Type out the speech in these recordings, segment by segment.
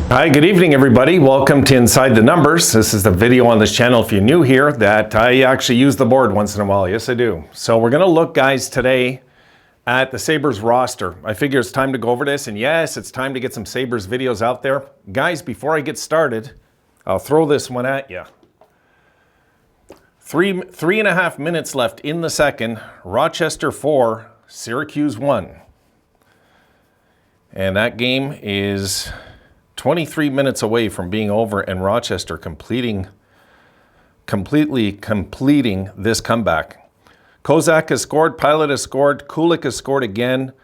Hi, good evening everybody. Welcome to Inside the Numbers. This is the video on this channel, if you're new here, that I actually use the board once in a while. Yes, I do. So we're gonna look, guys, today at the Sabres roster. I figure it's time to go over this, and yes, it's time to get some Sabres videos out there. Guys, before I get started, I'll throw this one at you. Three and a half minutes left in the second. Rochester 4, Syracuse 1. And that game is 23 minutes away from being over, and Rochester completely completing this comeback. Kozak has scored, Pilot has scored, Kulik has scored again.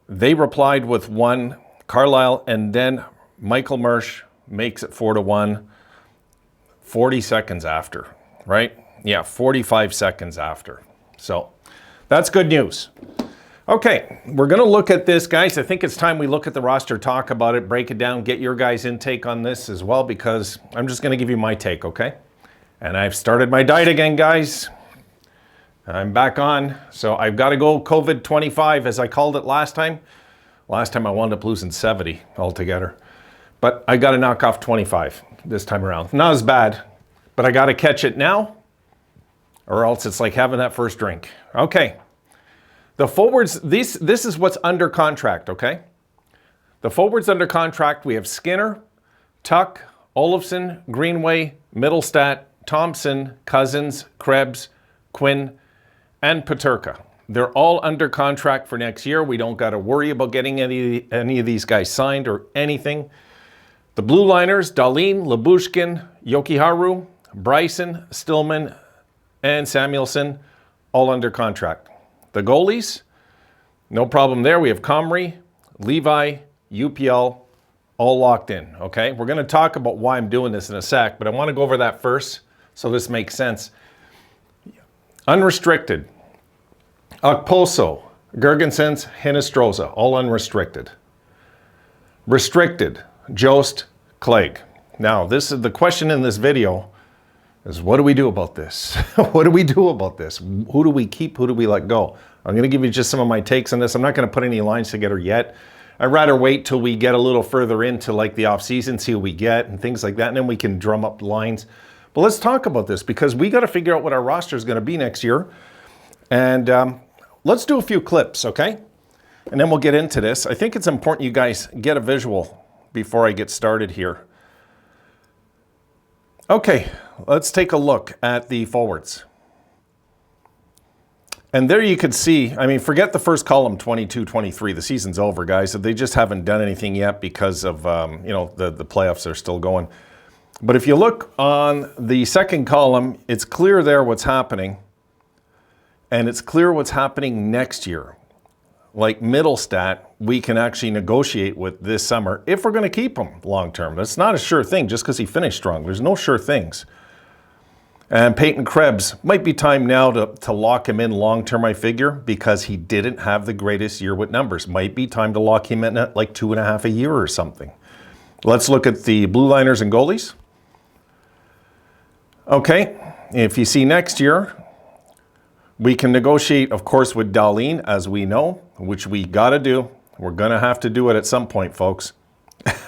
They replied with one, Carlisle, and then Michael Mersch makes it 4-1, 40 seconds after, right? Yeah, 45 seconds after. So that's good news. Okay, we're going to look at this, guys. I think it's time we look at the roster, talk about it, break it down, get your guys' intake on this as well, because I'm just going to give you my take, okay? And I've started my diet again, guys. I'm back on, so I've got to go COVID 25, as I called it last time. Last time I wound up losing 70 altogether. But I got to knock off 25 this time around. Not as bad, but I got to catch it now, or else it's like having that first drink. Okay. The forwards, this is what's under contract, okay? The forwards under contract, we have Skinner, Tuck, Olofsson, Greenway, Middlestat, Thompson, Cousins, Krebs, Quinn, and Peterka. They're all under contract for next year. We don't got to worry about getting any of these guys signed or anything. The blue liners, Dahlin, Lyubushkin, Jokiharju, Bryson, Stillman, and Samuelsson, all under contract. The goalies, no problem there. We have Comrie, Levi, UPL, all locked in, okay? We're going to talk about why I'm doing this in a sec, but I want to go over that first so this makes sense. Unrestricted, Okposo, Girgensons, Hinostroza, all unrestricted. Restricted, Jost, Clegg. Now, this is the question in this video is, what do we do about this? What do we do about this? Who do we keep? Who do we let go? I'm going to give you just some of my takes on this. I'm not going to put any lines together yet. I'd rather wait till we get a little further into like the off season, see what we get and things like that, and then we can drum up lines. But let's talk about this, because we got to figure out what our roster is going to be next year. And let's do a few clips, okay? And then we'll get into this. I think it's important you guys get a visual before I get started here. Okay, let's take a look at the forwards. And there you could see, I mean, forget the first column, 22, 23. The season's over, guys. They just haven't done anything yet because of, you know, the playoffs are still going. But if you look on the second column, it's clear there what's happening. And it's clear what's happening next year. Like Middlestat, we can actually negotiate with this summer if we're going to keep him long term. That's not a sure thing just because he finished strong. There's no sure things. And Peyton Krebs, might be time now to lock him in long term, I figure, because he didn't have the greatest year with numbers. Might be time to lock him in at like 2.5 a year or something. Let's look at the blue liners and goalies. Okay, if you see next year, we can negotiate, of course, with Dahlin, as we know, which we got to do. We're going to have to do it at some point, folks.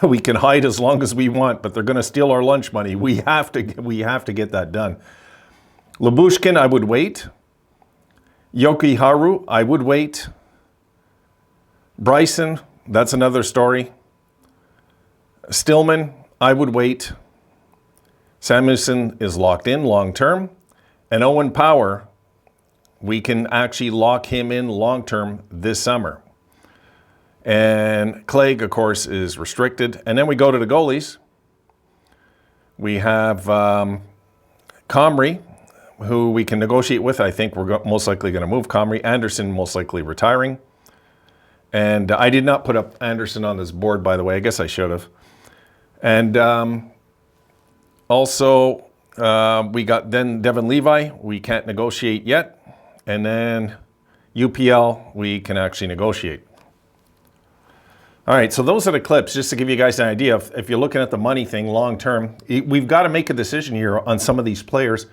We can hide as long as we want, but they're going to steal our lunch money. We have to get that done. Lyubushkin, I would wait. Jokiharju, I would wait. Bryson, that's another story. Stillman, I would wait. Samuelsson is locked in long term. And Owen Power, we can actually lock him in long term this summer. And Clegg, of course, is restricted. And then we go to the goalies. We have Comrie, who we can negotiate with. I think we're most likely going to move Comrie. Anderson most likely retiring. And I did not put up Anderson on this board, by the way. I guess I should have. And also, we got then Devin Levi. We can't negotiate yet. And then UPL, we can actually negotiate. All right, so those are the clips, just to give you guys an idea. If you're looking at the money thing long term, we've got to make a decision here on some of these players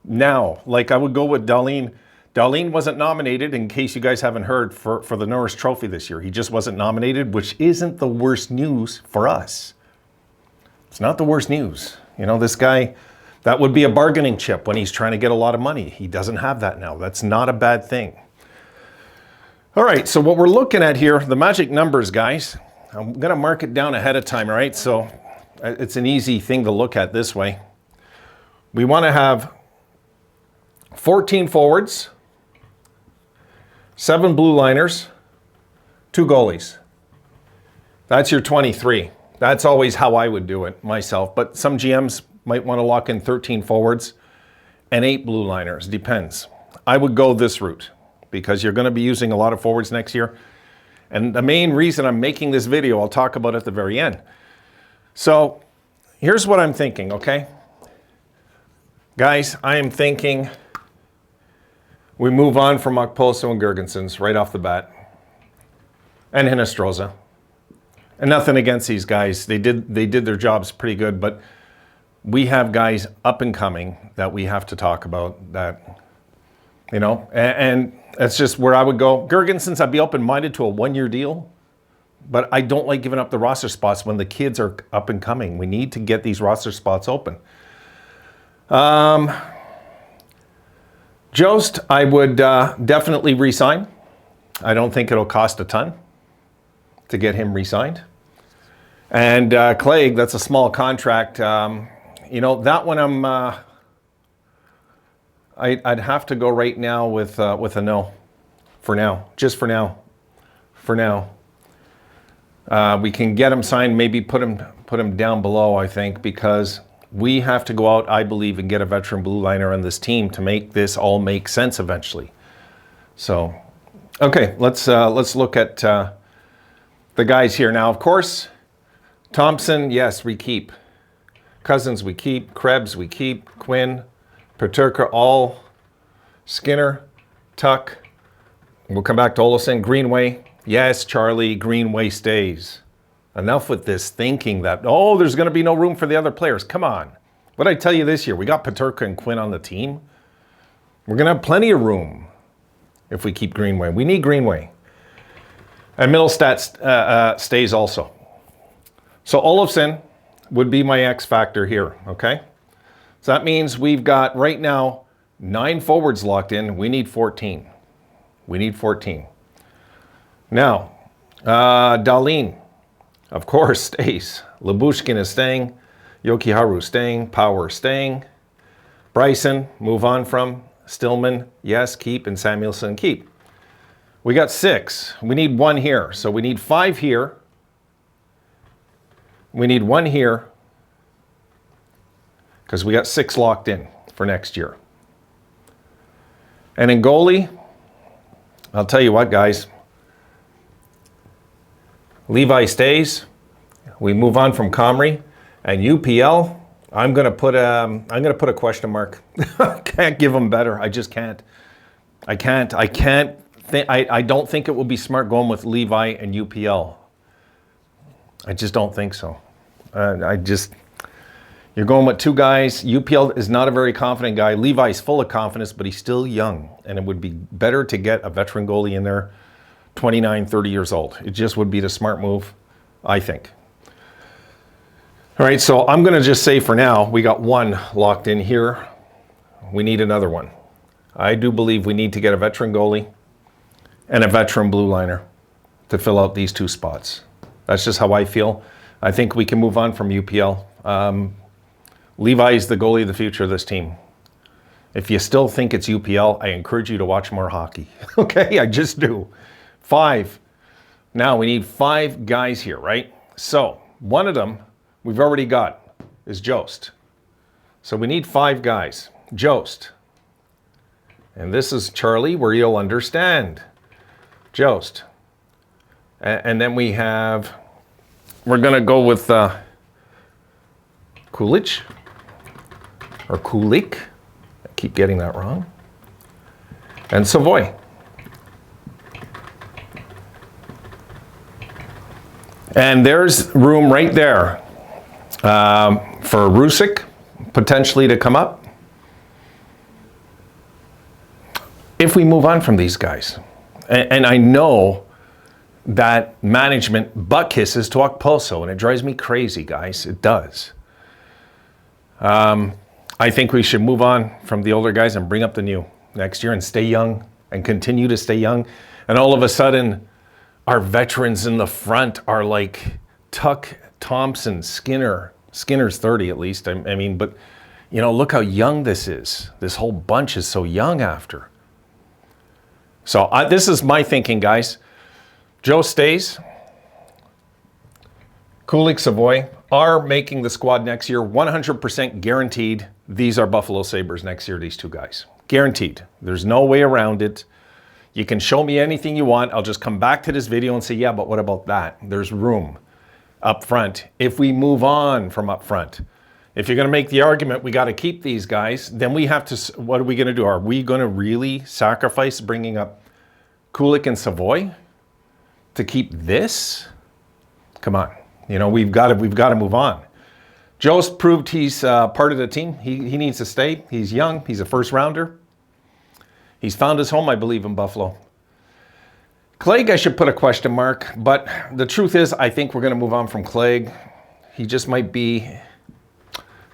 now. Like I would go with Dahlin. Dahlin wasn't nominated, in case you guys haven't heard, for the Norris Trophy this year. He just wasn't nominated, which isn't the worst news for us. It's not the worst news. You know, this guy, that would be a bargaining chip when he's trying to get a lot of money. He doesn't have that now. That's not a bad thing. All right, so what we're looking at here, the magic numbers, guys, I'm going to mark it down ahead of time, all right? So it's an easy thing to look at this way. We want to have 14 forwards, 7 blue liners, 2 goalies. That's your 23. That's always how I would do it myself. But some GMs might want to lock in 13 forwards and 8 blue liners. Depends. I would go this route because you're going to be using a lot of forwards next year. And the main reason I'm making this video, I'll talk about at the very end. So here's what I'm thinking, okay? Guys, I am thinking we move on from Okposo and Girgensons right off the bat. And Hinostroza. And nothing against these guys. They did their jobs pretty good, but we have guys up and coming that we have to talk about that, you know, and that's just where I would go. Girgensons, I'd be open-minded to a 1-year deal, but I don't like giving up the roster spots when the kids are up and coming. We need to get these roster spots open. Jost, I would definitely re-sign. I don't think it'll cost a ton to get him re-signed. And Clague, that's a small contract. You know, that one I'd have to go right now with a no. For now, just for now. For now, we can get him signed. Maybe put him down below. I think because we have to go out, I believe, and get a veteran blue liner on this team to make this all make sense eventually. So, okay, let's look at the guys here now. Of course, Thompson, yes, we keep. Cousins, we keep. Krebs, we keep. Quinn, Peterka, all. Skinner, Tuck. We'll come back to Olofsson. Greenway, yes, Charlie, Greenway stays. Enough with this thinking that, oh, there's going to be no room for the other players. Come on. What did I tell you this year? We got Peterka and Quinn on the team. We're going to have plenty of room if we keep Greenway. We need Greenway. And Middlestat stays also. So Olofsson would be my X factor here, okay? So that means we've got right now 9 forwards locked in. We need 14. We need 14. Now, Dahlin, of course, stays. Lyubushkin is staying. Jokiharju staying. Power staying. Bryson, move on from. Stillman, yes, keep. And Samuelsson, keep. We got 6. We need 1 here. So we need 5 here. We need 1 here. Because we got 6 locked in for next year. And in goalie, I'll tell you what, guys. Levi stays. We move on from Comrie. And UPL, I'm gonna put a question mark. Can't give them better. I just can't. I don't think it will be smart going with Levi and UPL. I just don't think so. You're going with 2 guys. UPL is not a very confident guy. Levi's full of confidence, but he's still young. And it would be better to get a veteran goalie in there, 29, 30 years old. It just would be the smart move, I think. All right, so I'm going to just say for now, we got 1 locked in here. We need another one. I do believe we need to get a veteran goalie and a veteran blue liner to fill out these 2 spots. That's just how I feel. I think we can move on from UPL. Levi is the goalie of the future of this team. If you still think it's UPL, I encourage you to watch more hockey. Okay, I just do. 5. Now we need 5 guys here, right? So one of them we've already got is Jost. So we need 5 guys. Jost. And this is Charlie, where you'll understand. Jost. And then we have, we're going to go with Kulich. Or Kulik. I keep getting that wrong. And Savoy. And there's room right there for Rusick potentially to come up. If we move on from these guys. And I know that management butt kisses to Okposo, and it drives me crazy, guys. It does. I think we should move on from the older guys and bring up the new next year and stay young and continue to stay young. And all of a sudden, our veterans in the front are like Tuck, Thompson, Skinner. Skinner's 30 at least. I mean, but you know, look how young this is. This whole bunch is so young after. So this is my thinking, guys. Joe stays. Kulich, Savoie are making the squad next year. 100% guaranteed. These are Buffalo Sabres next year, these two guys. Guaranteed. There's no way around it. You can show me anything you want. I'll just come back to this video and say, yeah, but what about that? There's room up front. If we move on from up front, if you're going to make the argument we got to keep these guys, then we have to, what are we going to do? Are we going to really sacrifice bringing up Kulich and Savoie to keep this? Come on. You know, we've got to move on. Joe's proved he's part of the team. He needs to stay. He's young. He's a first rounder. He's found his home, I believe, in Buffalo. Clague, I should put a question mark, but the truth is, I think we're going to move on from Clague. He just might be,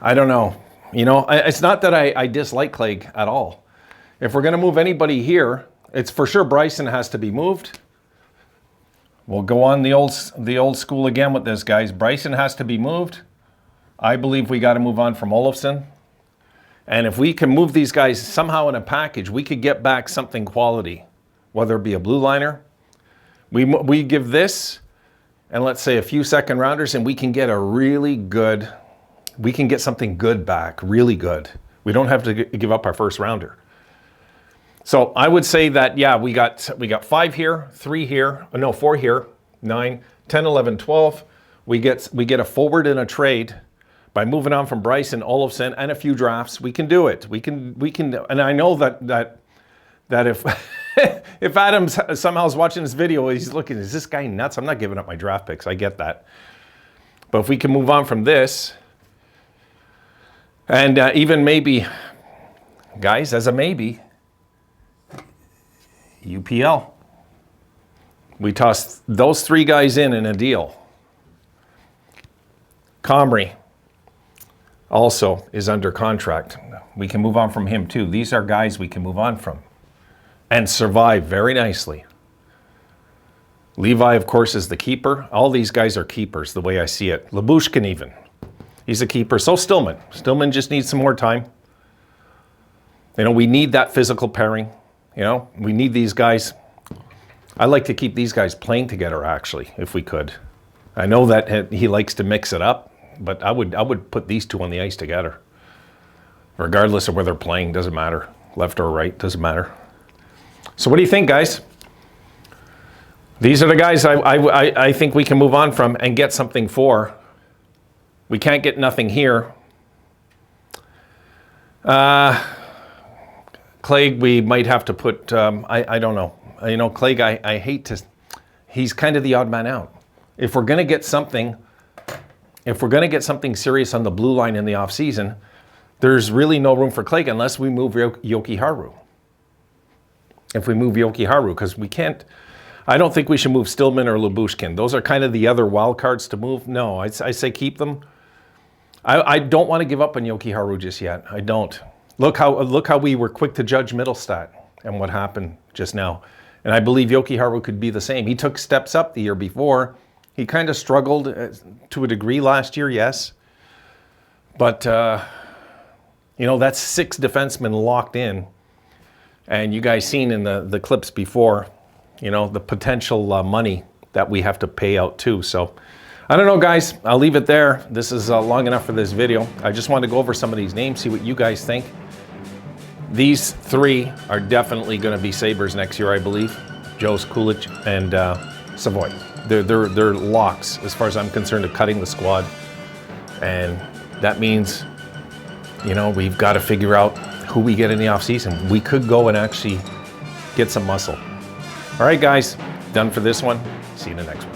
I don't know. You know, it's not that I dislike Clague at all. If we're going to move anybody here, it's for sure Bryson has to be moved. We'll go on the old school again with this, guys. Bryson has to be moved. I believe we got to move on from Olofsson. And if we can move these guys somehow in a package, we could get back something quality, whether it be a blue liner. We give this, and let's say a few second rounders, and we can get a really good, we can get something good back, really good. We don't have to give up our first rounder. So I would say that, yeah, we got 5 here, 3 here, no, 4 here, 9, 10, 11, 12. We get a forward in a trade. By moving on from Bryson, Olofsson, and a few drafts, we can do it. We can, and I know that if if Adams somehow is watching this video, he's looking, is this guy nuts? I'm not giving up my draft picks. I get that. But if we can move on from this, and even maybe, guys, as a maybe, UPL. We toss those 3 guys in a deal. Comrie also is under contract. We can move on from him too. These are guys we can move on from and survive very nicely. Levi, of course, is the keeper. All these guys are keepers, the way I see it. Lyubushkin even. He's a keeper. So Stillman. Stillman just needs some more time. You know, we need that physical pairing. You know, we need these guys. I like to keep these guys playing together, actually, if we could. I know that he likes to mix it up, but I would put these two on the ice together. Regardless of where they're playing, doesn't matter. Left or right, doesn't matter. So what do you think, guys? These are the guys I think we can move on from and get something for. We can't get nothing here. Clague, we might have to put, I don't know. You know, Clague, I hate to, he's kind of the odd man out. If we're going to get something, serious on the blue line in the offseason, there's really no room for Clague unless we move Jokiharju. If we move Jokiharju, because we can't, I don't think we should move Stillman or Lyubushkin. Those are kind of the other wild cards to move. No, I say keep them. I don't want to give up on Jokiharju just yet. I don't. Look how we were quick to judge Mittelstadt and what happened just now. And I believe Jokiharju could be the same. He took steps up the year before. He kind of struggled to a degree last year, yes. But, you know, that's 6 defensemen locked in. And you guys seen in the clips before, you know, the potential money that we have to pay out too. So, I don't know, guys. I'll leave it there. This is long enough for this video. I just wanted to go over some of these names, see what you guys think. These 3 are definitely going to be Sabres next year, I believe. Joe's, Kulich, and Savoie. They're locks, as far as I'm concerned, of cutting the squad. And that means, you know, we've got to figure out who we get in the offseason. We could go and actually get some muscle. All right, guys. Done for this one. See you in the next one.